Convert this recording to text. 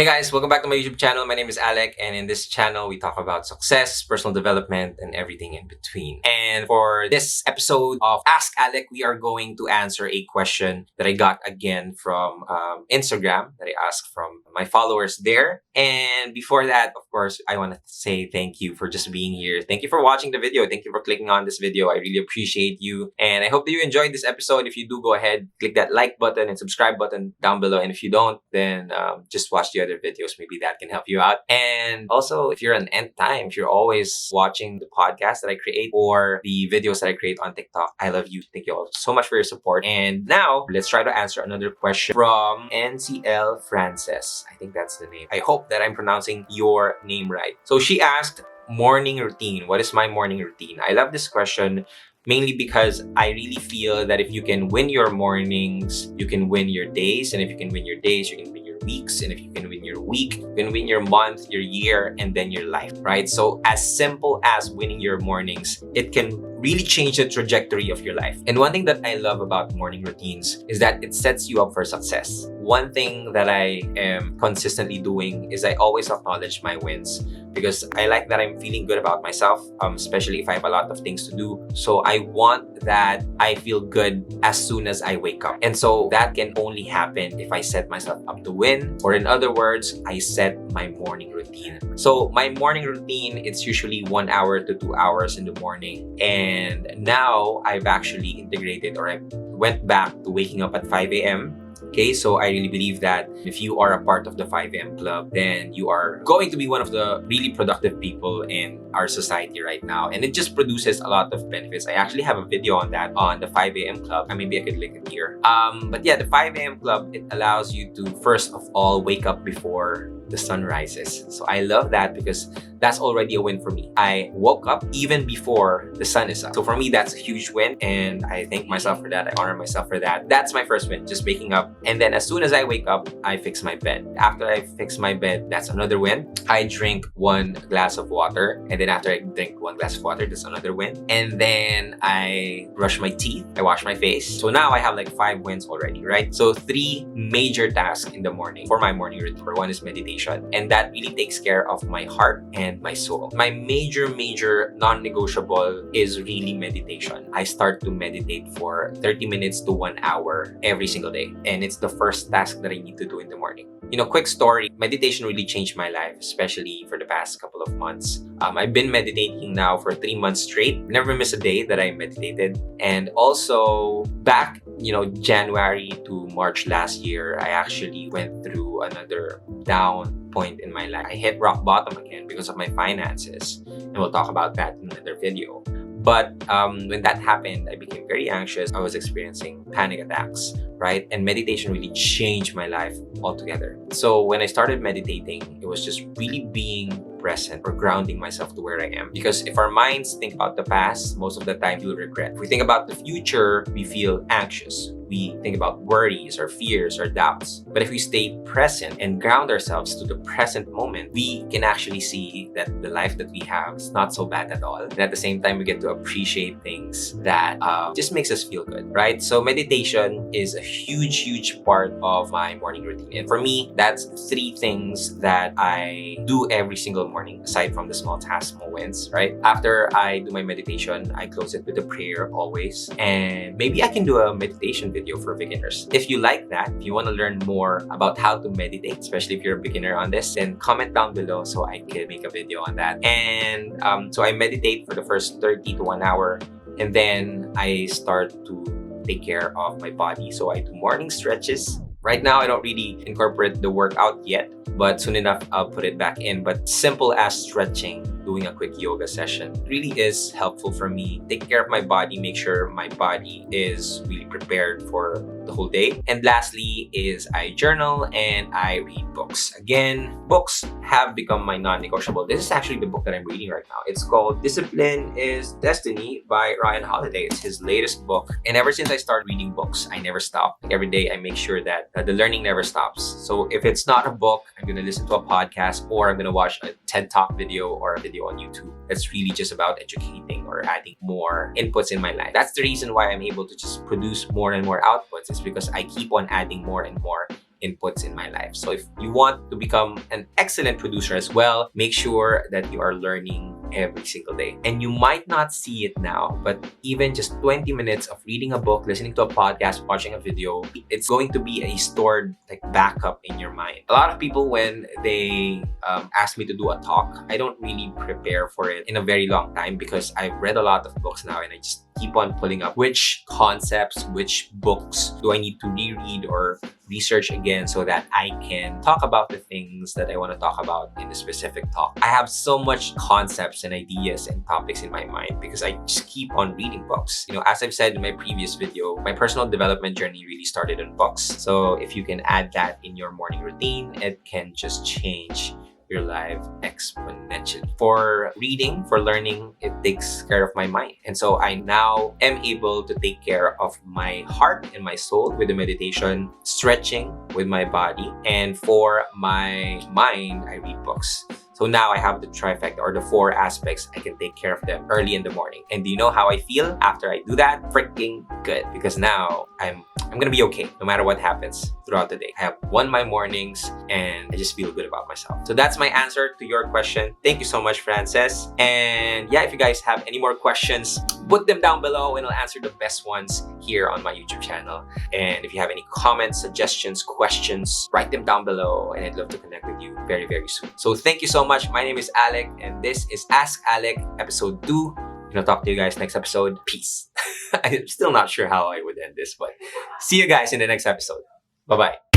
guys, welcome back to my YouTube channel. My name is Alec, and in this channel we talk about success, personal development, and everything in between. And for this episode of Ask Alec, we are going to answer a question that I got again from Instagram, that I asked from my followers there. And before that, of course, I want to say thank you for just being here. Thank you for watching the video. Thank you for clicking on this video. I really appreciate you. And I hope that you enjoyed this episode. If you do, go ahead, click that like button and subscribe button down below. And if you don't, then just watch the other videos. Maybe that can help you out. And also, if you're an nth time, if you're always watching the podcast that I create or the videos that I create on TikTok, I love you. Thank you all so much for your support. And now let's try to answer another question from NCL Frances. I think that's the name. I hope that I'm pronouncing your name right. So she asked, morning routine. What is my morning routine? I love this question mainly because I really feel that if you can win your mornings, you can win your days. And if you can win your days, you can win your weeks. And if you can win your week, you can win your month, your year, and then your life, right? So as simple as winning your mornings, it can really change the trajectory of your life. And one thing that I love about morning routines is that it sets you up for success. One thing that I am consistently doing is I always acknowledge my wins because I like that I'm feeling good about myself, especially if I have a lot of things to do. So I want that I feel good as soon as I wake up. And so that can only happen if I set myself up to win, or in other words, I set my morning routine. So my morning routine, it's usually 1 hour to 2 hours in the morning. And now I've actually integrated, or I went back to waking up at 5 a.m. Okay, so I really believe that if you are a part of the 5 a.m. club, then you are going to be one of the really productive people in our society right now. And it just produces a lot of benefits. I actually have a video on that on the 5 a.m. club. Maybe I could link it here. But yeah, the 5 a.m. club, it allows you to first of all wake up before the sun rises. So I love that because that's already a win for me. I woke up even before the sun is up. So for me, that's a huge win. And I thank myself for that. I honor myself for that. That's my first win, just waking up. And then as soon as I wake up, I fix my bed. After I fix my bed, that's another win. I drink 1 glass of water. And then after I drink 1 glass of water, that's another win. And then I brush my teeth. I wash my face. So now I have like 5 wins already, right? So 3 major tasks in the morning for my morning routine. One is meditation. And that really takes care of my heart and my soul. My major non-negotiable is really meditation. I start to meditate for 30 minutes to 1 hour every single day. And it's the first task that I need to do in the morning. You know, quick story, meditation really changed my life, especially for the past couple of months. I've been meditating now for 3 months straight. Never miss a day that I meditated. And also back, January to March last year, I actually went through another down point in my life. I hit rock bottom again because of my finances. And we'll talk about that in another video. But when that happened, I became very anxious. I was experiencing panic attacks, right? And meditation really changed my life altogether. So when I started meditating, it was just really being present or grounding myself to where I am. Because if our minds think about the past, most of the time we'll regret. If we think about the future, we feel anxious. We think about worries or fears or doubts. But if we stay present and ground ourselves to the present moment, we can actually see that the life that we have is not so bad at all. And at the same time, we get to appreciate things that just makes us feel good, right? So meditation is a huge part of my morning routine. And for me, that's 3 things that I do every single morning, aside from the small tasks, small wins, right? After I do my meditation, I close it with a prayer always. And maybe I can do a meditation video for beginners. If you like that, if you want to learn more about how to meditate, especially if you're a beginner on this, then comment down below so I can make a video on that. And so I meditate for the first 30 to 1 hour, and then I start to take care of my body. So I do morning stretches. Right now, I don't really incorporate the workout yet, but soon enough, I'll put it back in. But simple as stretching, doing a quick yoga session really is helpful for me. Take care of my body, make sure my body is really prepared for the whole day. And lastly is I journal and I read books. Again, books have become my non-negotiable. This is actually the book that I'm reading right now. It's called Discipline is Destiny by Ryan Holiday. It's his latest book. And ever since I started reading books, I never stop. Every day I make sure that the learning never stops. So if it's not a book, I'm going to listen to a podcast, or I'm going to watch a TED Talk video or a video on YouTube. That's really just about educating or adding more inputs in my life. That's the reason why I'm able to just produce more and more outputs. It's because I keep on adding more and more inputs in my life. So if you want to become an excellent producer as well, make sure that you are learning every single day. And you might not see it now, but even just 20 minutes of reading a book, listening to a podcast, watching a video, it's going to be a stored like backup in your mind. A lot of people, when they ask me to do a talk, I don't really prepare for it in a very long time because I've read a lot of books now and I just keep on pulling up which concepts, which books do I need to reread or research again so that I can talk about the things that I want to talk about in a specific talk. I have so much concepts and ideas and topics in my mind because I just keep on reading books. You know, as I've said in my previous video, my personal development journey really started in books. So if you can add that in your morning routine, it can just change your life exponentially. For reading, for learning, it takes care of my mind. And so I now am able to take care of my heart and my soul with the meditation, stretching with my body. And for my mind, I read books. So now I have the trifecta or the 4 aspects. I can take care of them early in the morning. And do you know how I feel after I do that? Freaking good. Because now I'm gonna be okay no matter what happens throughout the day. I have won my mornings and I just feel good about myself. So that's my answer to your question. Thank you so much, Frances. And yeah, if you guys have any more questions, put them down below and I'll answer the best ones here on my YouTube channel. And if you have any comments, suggestions, questions, write them down below and I'd love to connect with you very, very soon. So thank you so much. My name is Alec and this is Ask Alec episode 2. I'll talk to you guys next episode. Peace. I'm still not sure how I would end this, but see you guys in the next episode. Bye-bye.